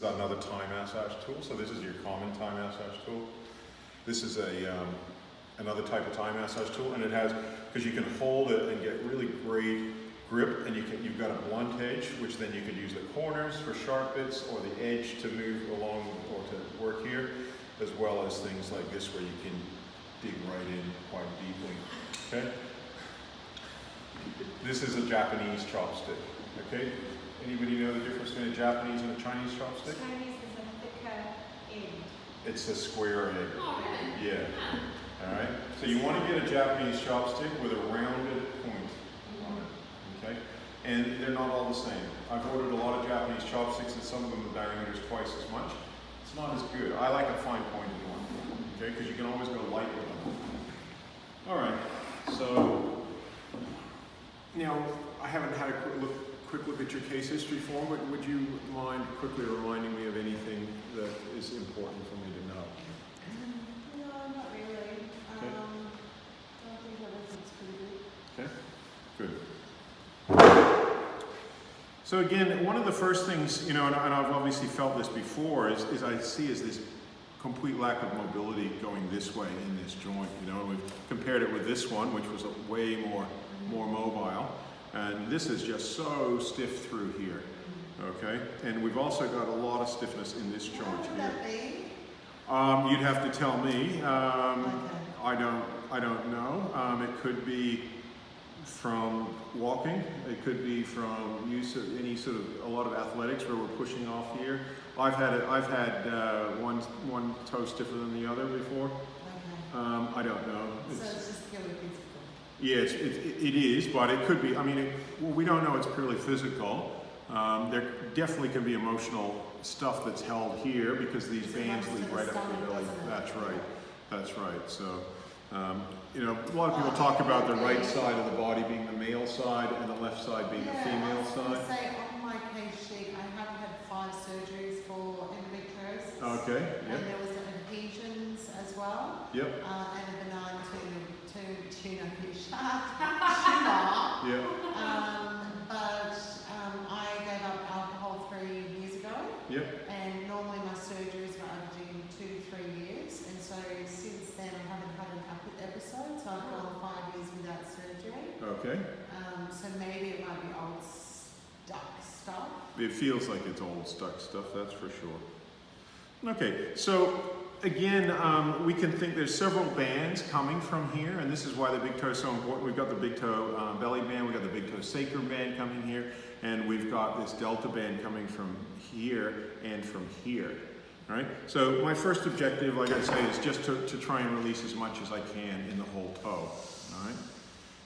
Another Thai massage tool. So this is your common Thai massage tool. This is another type of Thai massage tool, and it has, because you can hold it and get really great grip, and you've got a blunt edge, which then you can use the corners for sharp bits or the edge to move along or to work here, as well as things like this where you can dig right in quite deeply. Okay. This is a Japanese chopstick. Okay. Anybody know the difference between a Japanese and a Chinese chopstick? Chinese is a thicker end. It's a square egg. Oh, really? Yeah. All right. So you want to get a Japanese chopstick with a rounded point on it. Okay. And they're not all the same. I've ordered a lot of Japanese chopsticks, and some of them the diameter is twice as much. It's not as good. I like a fine pointed one. Okay, because you can always go light with them. All right. So now I haven't had a quick look at your case history form, but would you mind quickly reminding me of anything that is important for me to know? No, not really. Okay. I think everything's pretty good. Okay, good. So again, one of the first things, and I've obviously felt this before, is I see this complete lack of mobility going this way in this joint. We've compared it with this one, which was way more mobile. And this is just so stiff through here, okay? And we've also got a lot of stiffness in this joint What would that be? You'd have to tell me. Okay. I don't know. It could be from walking. It could be from use of a lot of athletics where we're pushing off here. I've had one toe stiffer than the other before. Okay. I don't know. So it's just purely physical. Yeah, it is, but it could be. We don't know it's purely physical. There definitely can be emotional stuff that's held here because these bands lead right up to the belly. That's right. So, a lot of people talk about the right side of the body being the male side and the left side being the female side. I was going to say, on my case sheet, I have had 5 surgeries for endometriosis. Okay, yep. And there was adhesions as well. Yep. And a benign tuna fish. Tumor. Yep. But I gave up alcohol 3 years ago. Yep. And normally my surgeries were averaging 2 to 3 years. And so since then I haven't had an episode. So I've gone 5 years without surgery. Okay. So maybe it might be old stuck stuff. It feels like it's old stuck stuff, that's for sure. Okay, so again, we can think there's several bands coming from here, and this is why the big toe is so important. We've got the big toe belly band, we've got the big toe sacrum band coming here, and we've got this delta band coming from here and from here. All right? So my first objective, like I say, is just to try and release as much as I can in the whole toe. All right?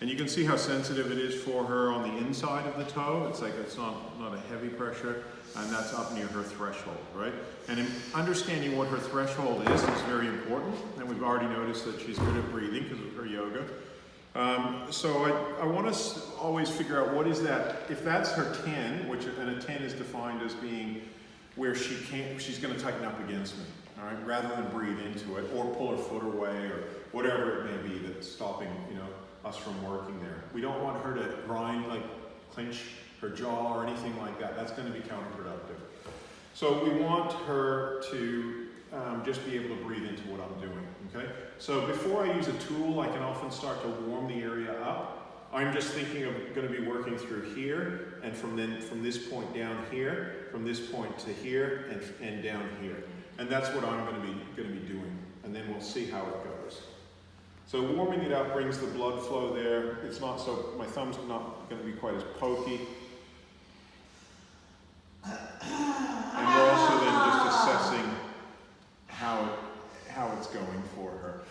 And you can see how sensitive it is for her on the inside of the toe. It's not a heavy pressure, and that's up near her threshold, right? And in understanding what her threshold is very important, and we've already noticed that she's good at breathing because of her yoga. So I want to always figure out what is that. If that's her 10, and a 10 is defined as being where she's going to tighten up against me, all right, rather than breathe into it or pull her foot away or whatever it may be that's stopping, us from working there. We don't want her to grind, clench her jaw or anything like that. That's going to be counterproductive. So we want her to just be able to breathe into what I'm doing, okay? So before I use a tool, I can often start to warm the area up. I'm just thinking of going to be working through here, and from this point down here, from this point to here, and down here. And that's what I'm going to be doing, and then we'll see how it goes. So warming it up brings the blood flow there. It's not so, my thumb's not going to be quite as pokey. And we're also then just assessing how it's going for her.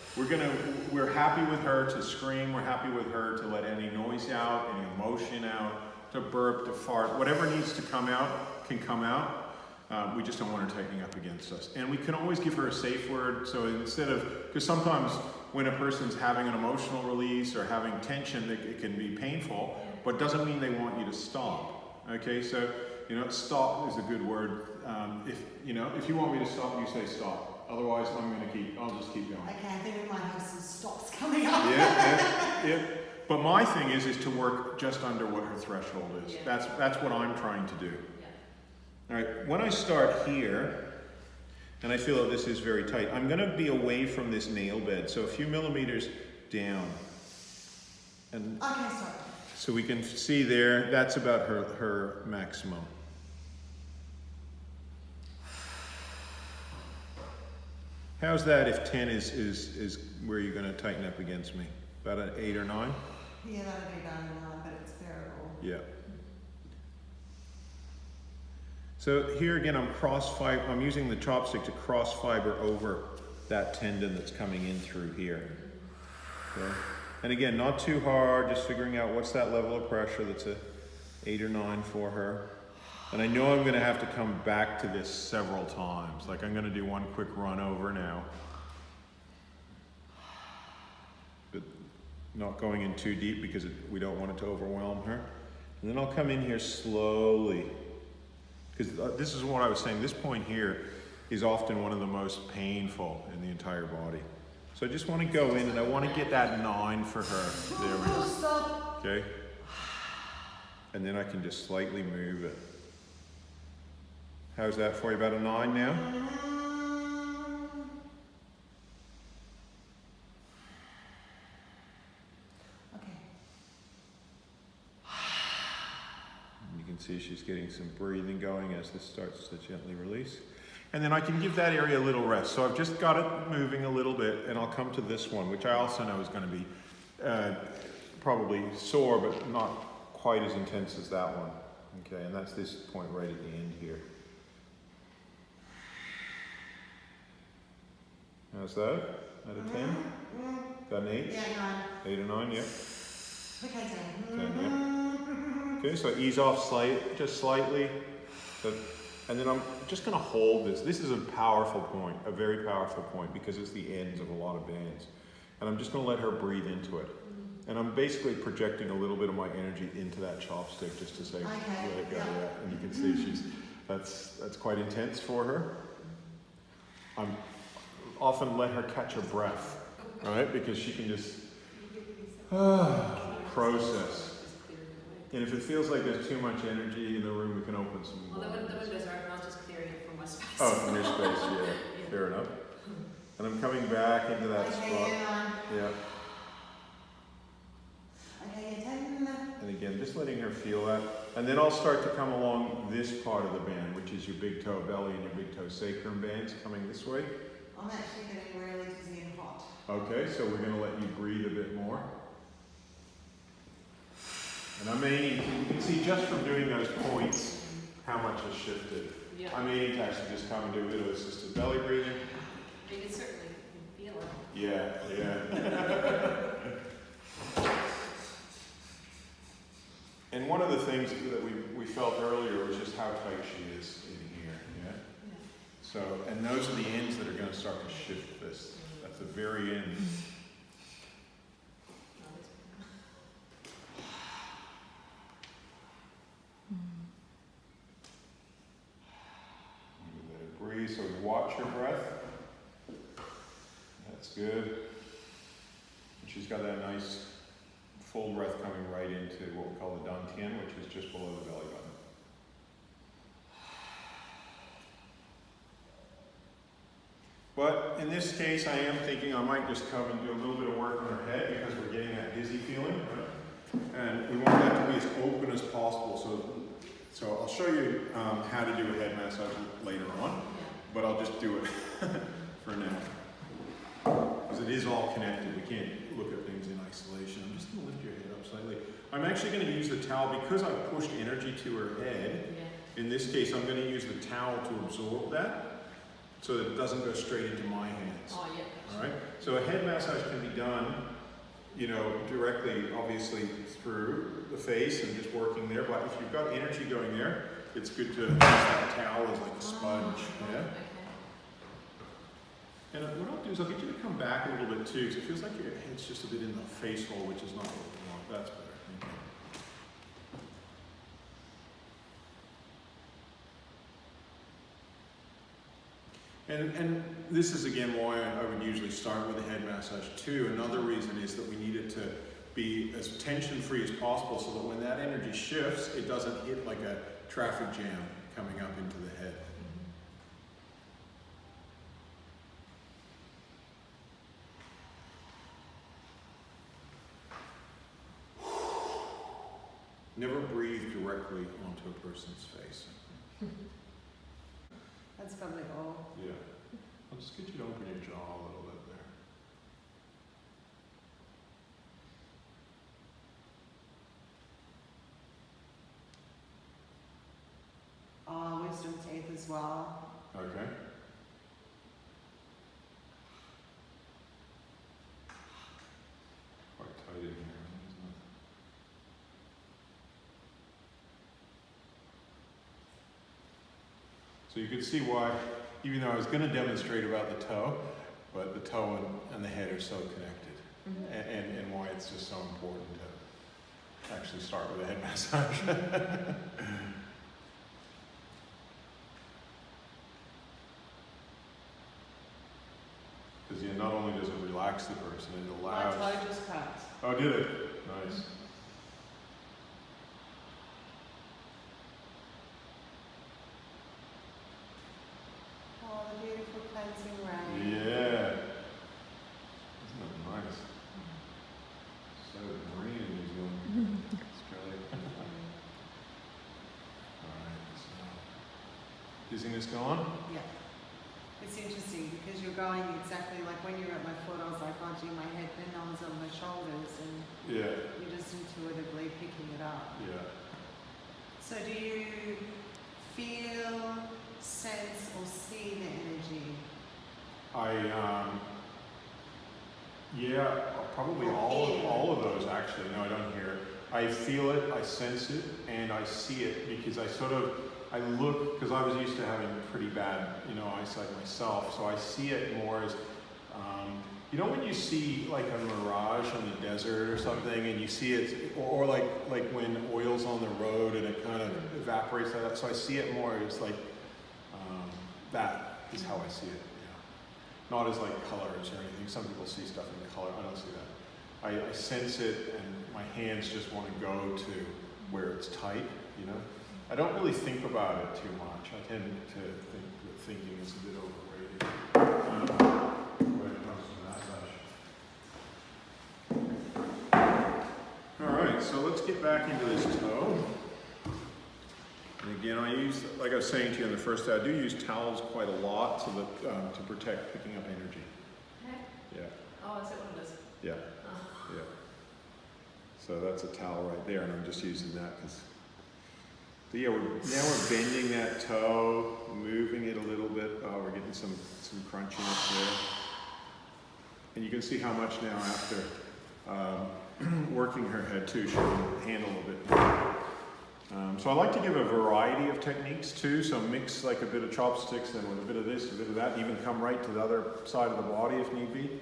We're happy with her to scream, we're happy with her to let any noise out, any emotion out, to burp, to fart, whatever needs to come out can come out. We just don't want her tightening up against us. And we can always give her a safe word. So instead of, because sometimes when a person's having an emotional release or having tension, it can be painful, but doesn't mean they want you to stop. Okay, so, stop is a good word. If you want me to stop, you say stop. Otherwise, I'll just keep going. Okay, I think we might have some stops coming up. Yeah. But my thing is to work just under what her threshold is. Yeah. That's what I'm trying to do. All right, when I start here, and I feel that this is very tight, I'm gonna be away from this nail bed, so a few millimeters down. And Okay, sorry. so we can see there, that's about her maximum. How's that if 10 is where you're gonna tighten up against me? About an 8 or 9? Yeah, that'll be done now, but it's bearable. Yeah. So here again, I'm using the chopstick to cross fiber over that tendon that's coming in through here. Okay. And again, not too hard, just figuring out what's that level of pressure that's a 8 or 9 for her. And I know I'm gonna have to come back to this several times. Like I'm gonna do one quick run over now. But not going in too deep because we don't want it to overwhelm her. And then I'll come in here slowly. Because this is what I was saying, this point here is often one of the most painful in the entire body. So I just want to go in and I want to get that 9 for her. There we go. Stop. Okay. And then I can just slightly move it. How's that for you? About a 9 now? Okay. You can see she's getting some breathing going as this starts to gently release. And then I can give that area a little rest. So I've just got it moving a little bit, and I'll come to this one, which I also know is going to be probably sore, but not quite as intense as that one. Okay, and that's this point right at the end here. How's that? Out of 10? Got an 8? Yeah, 9. 8 or 9, yeah. Okay, 10. 10, yeah. Okay, so ease off just slightly. And then I'm just gonna hold this. This is a powerful point, a very powerful point, because it's the ends of a lot of bands. And I'm just gonna let her breathe into it. And I'm basically projecting a little bit of my energy into that chopstick just to say, Okay. let it go, yeah. And you can see that's quite intense for her. I'm often let her catch her breath, right? Because she can just process. And if it feels like there's too much energy in the room, we can open some more. Well, the windows are open, I'll just clear it from my space. Oh, from your space, yeah. Fair enough. And I'm coming back into that Okay, spot. yeah, 9. Yeah. Okay, yeah, 10. And again, just letting her feel that. And then I'll start to come along this part of the band, which is your big toe belly and your big toe sacrum bands coming this way. I'm actually getting really dizzy and hot. Okay, so we're gonna let you breathe a bit more. And I'm aiming, you can see just from doing those points how much has shifted. Yeah. I'm aiming to actually just come and do a bit of assisted belly breathing. You can certainly feel it. Yeah, yeah. And one of the things that we felt earlier was just how tight she is in here, yeah? So, and those are the ends that are gonna start to shift this. At the very end. Let it breathe, so watch your breath. That's good. And she's got that nice full breath coming right into what we call the dantian, which is just below the belly button. But in this case, I am thinking I might just come and do a little bit of work on her head because we're getting that dizzy feeling, right? And we want that to be as open as possible. So I'll show you how to do a head massage later on, but I'll just do it for now. Because it is all connected. We can't look at things in isolation. I'm just going to lift your head up slightly. I'm actually going to use the towel because I've pushed energy to her head. In this case, I'm going to use the towel to absorb that so that it doesn't go straight into my hands. Oh, yeah. All right. So a head massage can be done, you know, directly, obviously through the face and just working there. But if you've got energy going there, it's good to use that towel as like a sponge. Yeah. Okay. And what I'll do is I'll get you to come back a little bit too, because it feels like your head's just a bit in the face hole, which is not what we want. That's better. Okay. And this is again why I would usually start with a head massage too. Another reason is that we need it to be as tension free as possible so that when that energy shifts, it doesn't hit like a traffic jam. coming up into the head. Never breathe directly onto a person's face. That's probably all. Yeah. I'll just get you to open your jaw a little bit there. Wisdom teeth as well. Okay. Quite tight in here, isn't it? So you can see why, even though I was going to demonstrate about the toe, but the toe and the head are so connected, and why it's just so important to actually start with a head massage. Because not only does it relax the person, it allows... My toe just cracked. Oh, did it? Nice. Oh, the beautiful cleansing rain. Yeah. Isn't that nice? So green in New Zealand. Australia. Alright, so... Dizziness gone? Yeah. It's interesting because you're going exactly like when you're at my foot, I was like, oh gee, my head, then I was on my shoulders, and Yeah. you're just intuitively picking it up. Yeah. So do you feel, sense, or see the energy? Yeah, probably all of those actually. No, I don't hear it. I feel it, I sense it, and I see it because I look, because I was used to having pretty bad, eyesight myself, so I see it more as, when you see like a mirage on the desert or something, and you see it, or like when oil's on the road and it kind of evaporates like that, so I see it more as like, that is how I see it, yeah. Not as like colors or anything. Some people see stuff in color, I don't see that. I sense it, and my hands just want to go to where it's tight, I don't really think about it too much. I tend to think that thinking is a bit overrated when it comes to massage. All right, so let's get back into this toe. And again, I use, like I was saying to you in the first day, I do use towels quite a lot so that, to protect picking up energy. Okay. Yeah. Oh, is that what it is? Yeah. Oh. Yeah. So that's a towel right there, and I'm just using that because. So yeah, now we're bending that toe, moving it a little bit. Oh, we're getting some crunchiness there. And you can see how much now after working her head too, she can handle a bit more. So I like to give a variety of techniques too. So mix like a bit of chopsticks and with a bit of this, a bit of that, even come right to the other side of the body if need be.